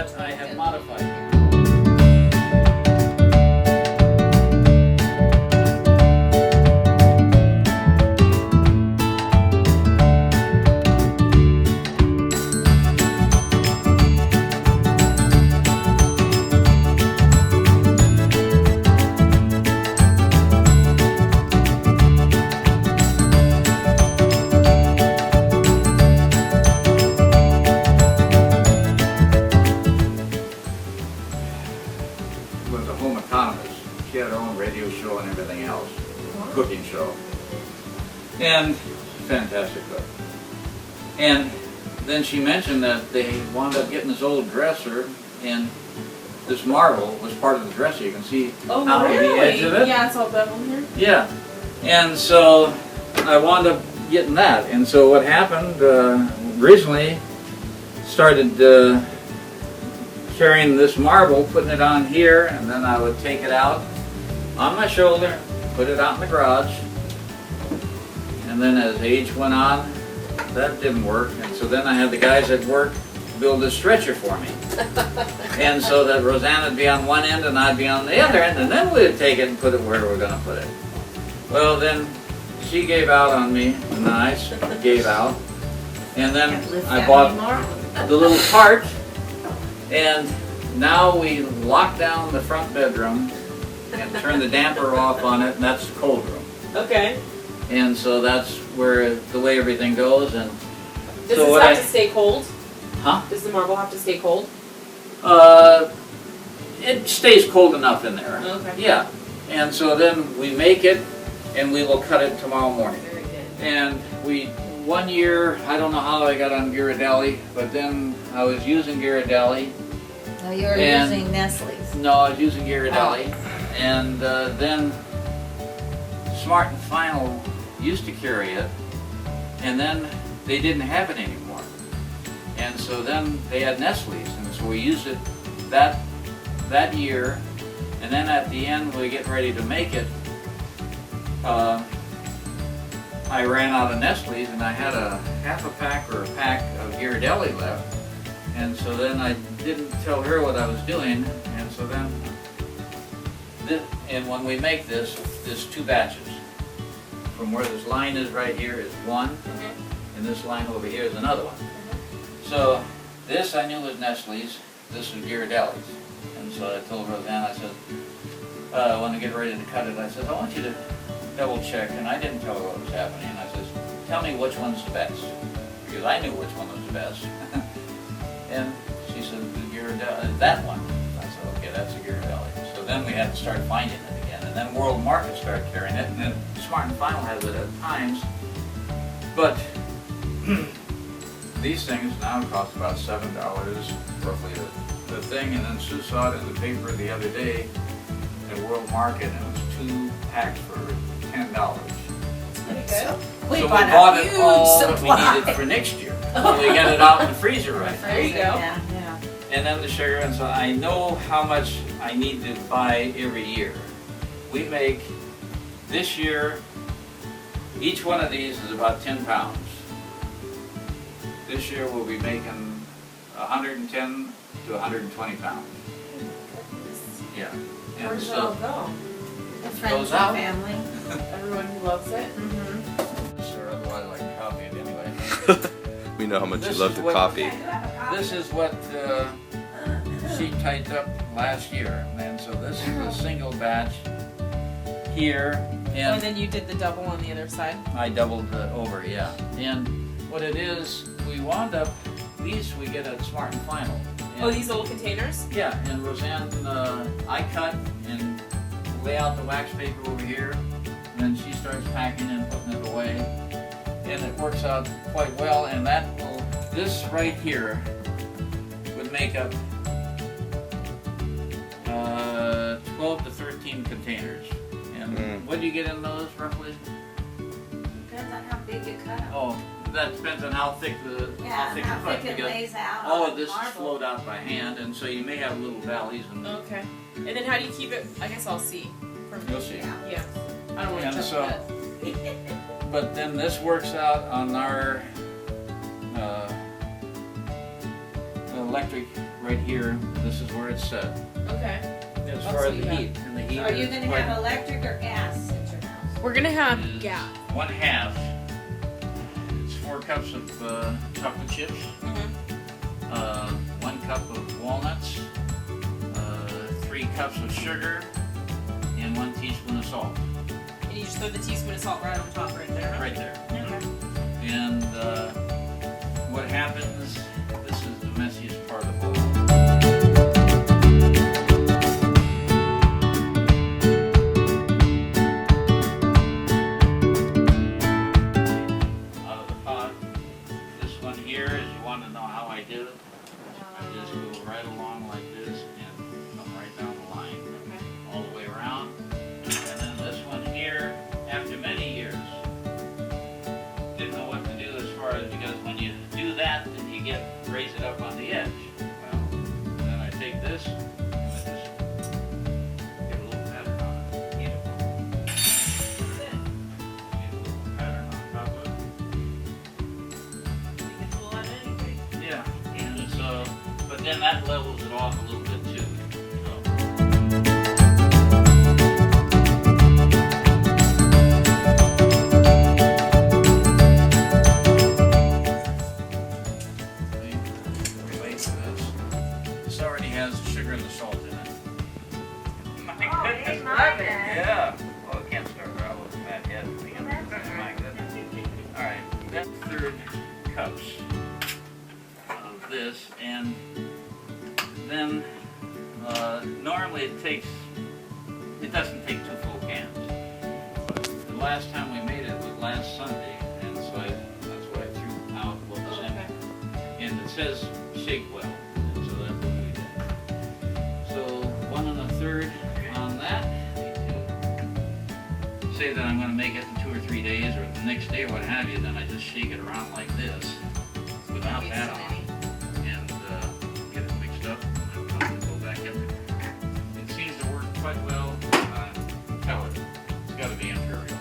but I have modified it. Was a home economist. She had her own radio show and everything else, cooking show, and fantastic cook. And then she mentioned that they wound up getting this old dresser, and this marble was part of the dresser. You can see Oh, out really? the edge of it. Yeah, it's all beveled here. Yeah, and so I wound up getting that. And so what happened originally started carrying this marble, putting it on here, and then I would take it out on my shoulder, put it out in the garage, and then as age went on, that didn't work, and so then I had the guys at work build a stretcher for me. And so that Roseanne would be on one end and I'd be on the other end, and then we'd take it and put it where we're going to put it. Well, then she gave out on me, and I gave out, and then I bought the little cart. And now we lock down the front bedroom and turn the damper off on it, and that's the cold room. Okay. And so that's where the way everything goes. And Does so this have to stay cold? Huh? Does the marble have to stay cold? It stays cold enough in there. Okay. Yeah. And so then we make it, and we will cut it tomorrow morning. Very good. And one year, I don't know how I got on Ghirardelli, but then I was using Ghirardelli. No, you were And- using Nestle's. No, I was using Ghirardelli, and then Smart and Final used to carry it, and then they didn't have it anymore. And so then they had Nestle's, and so we used it that year, and then at the end, when we get ready to make it, I ran out of Nestle's, and I had a half a pack or a pack of Ghirardelli left. And so then I didn't tell her what I was doing, and so then, and when we make this, there's two batches. From where this line is right here is one, and this line over here is another one. So this I knew was Nestle's, this was Ghirardelli's. And so I told Roseanne, I said, when I get ready to cut it, I said, I want you to double check, and I didn't tell her what was happening. I said, tell me which one's the best, because I knew which one was the best. And she said, that one. I said, okay, that's a Ghirardelli. So then we had to start finding it again. And then World Market started carrying it, and then Smart and Final has it at times. But these things now cost about $7, roughly the thing. And then Sue saw it in the paper the other day at World Market, and it was 2 packs for $10. Pretty good. We So we bought bought a it huge all that we supply. needed for next year. So we got it out in the freezer right now. There you go. Yeah. And then the sugar, and so I know how much I need to buy every year. We make, this year, each one of these is about 10 pounds. This year we'll be making 110 to 120 pounds. Yeah. Where And does it all so, go? The Goes friends out. and family. Everyone who loves it? sure, otherwise I can copy it anyway. We know how much This you love is to what- copy. This is what she typed up last year, and so this is a single batch here, And and then you did the double on the other side? I doubled it over, yeah. And what it is, we wound up, these we get at Smart and Final. And, Oh, these little containers? yeah, and Roseanne, I cut and lay out the wax paper over here, and then she starts packing and putting it away, and it works out quite well. And that will, this right here would make up 12 to 13 containers. And what do you get in those roughly? Depends on how big you cut them. Oh, that depends on how thick the Yeah, you how cut, thick it because lays out. all on of this is marble. flowed out by hand, and so you may have little valleys and Okay. And then how do you keep it? I guess I'll see. you'll see. Yeah. I don't want to And touch so- that. But then this works out on our electric right here, this is where it's set. Okay. As I'll far as see the that. heat, and the heat Are you is gonna quite- have electric or gas at your house? We're gonna have is gas. 1/2. It's 4 cups of chocolate chips, Mm-hmm. 1 cup of walnuts, 3 cups of sugar, and 1 teaspoon of salt. And you just throw the teaspoon of salt right on top right there. Right there. Okay. And what happens, this is the messiest part of all. Out of the pot, this one here is, you want to know how I do it? I just go right along like this and come right down the line, Okay. all the way around. And then this one here, after many years, didn't know what to do as far as, because when you do that, then you raise it up on the edge. Well, then I take this, and I just get a little pattern on it. Heat it. That's it. Get a little pattern on top of it. You can pull out anything. Yeah, and so, but then that levels it off a little bit too. So. Relate to this. This already has the sugar and the salt in it. My goodness, love it. yeah. Well, I can't start out with that yet. My goodness. All right, that's 3 cups of this, and then normally it doesn't take 2 full cans. But the last time we made it was last Sunday, and so that's what I threw out what was in it. And it says shake well, and so that's what we did. So 1 1/3 on that. Say that I'm going to make it in 2 or 3 days, or the next day, or what have you. Then I just shake it around like this, without that on, and get it mixed up. And then I'll go back in there. It seems to work quite well on pellet. It's got to be imperial.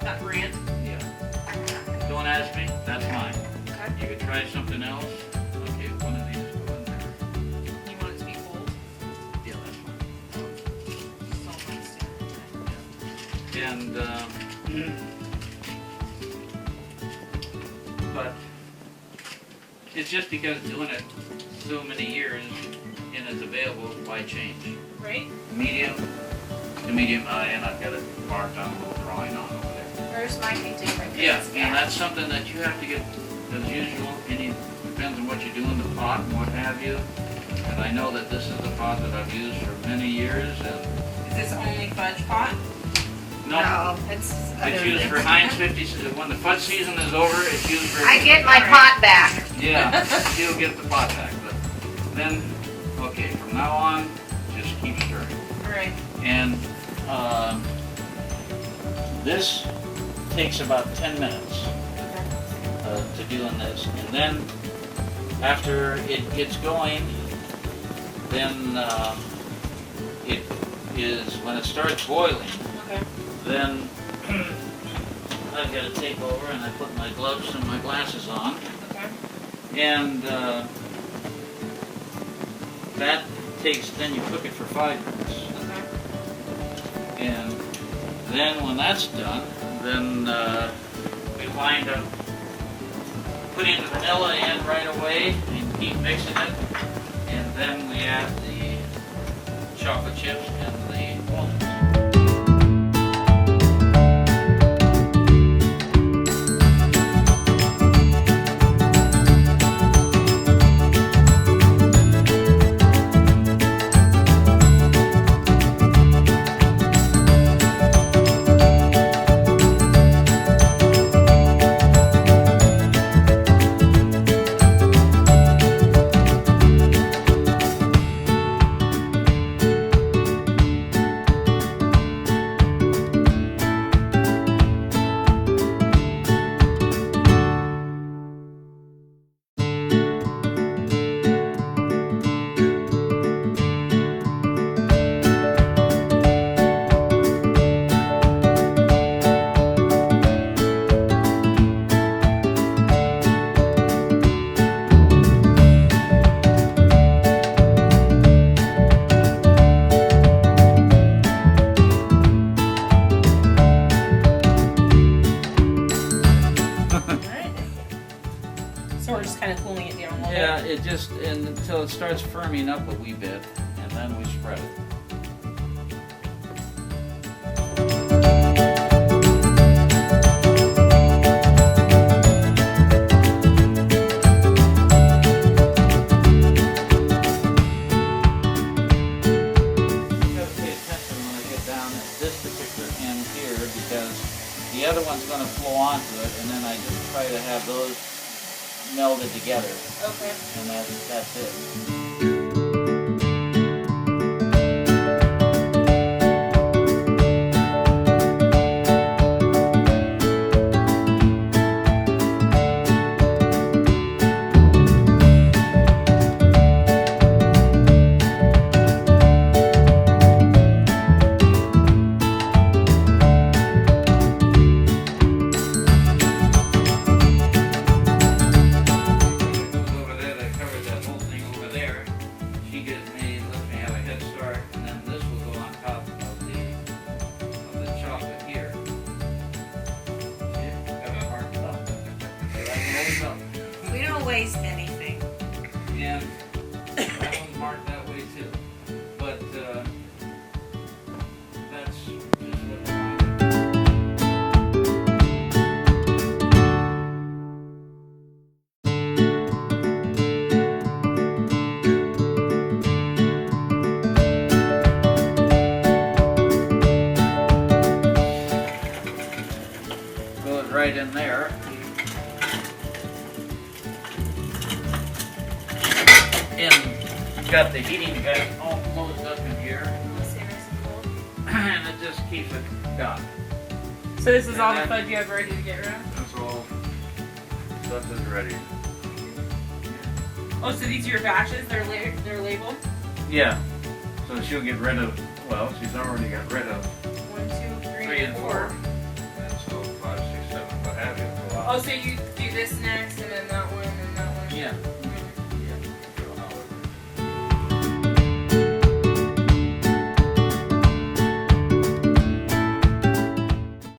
That brand. Yeah. Don't ask me. That's mine. Okay. You could try something else. Okay, one of these go in there. You want it to be cold? Yeah, that's fine. Salt on stick. And but it's just because doing it so many years and it's available, why change? Right? Medium, the medium high, and I've got it marked on a little drawing on over there. Hers might be different. Yeah, and that's something that you have to get, as usual, depends on what you do in the pot and what have you. And I know that this is the pot that I've used for many years, and Is this only fudge pot? No, it's it's used for Heinz 50. When the fudge season is over, it's used for. I get my pot back. Yeah, you'll get the pot back, but then, okay, from now on, just keep stirring. Alright. And this takes about 10 minutes to doing this. And then, after it gets going, then it is, when it starts boiling, Okay. then I've got to take over and I put my gloves and my glasses on. Okay. And that takes, then you cook it for 5 minutes. Okay. And then when that's done, then we wind up putting the vanilla in right away and keep mixing it. And then we add the chocolate chips and the walnuts. it starts firming up a wee bit, and then we spread it. The other one's going to flow onto it, and then I just try to have those melded together, Okay. and that's it. We don't waste anything. And that one's marked that way too. But that's just what I goes right in there. And got the heating guy all closed up in here, and it just keeps it done. So this is all the fudge you have ready to get rid of? That's all. Stuff is ready. Oh, so these are your batches? They're labeled? Yeah. So she'll get rid of. Well, she's already got rid of 1, 2, 3, 3 and 4. And so 5, 6, 7, what have you. Oh, so you do this next and then that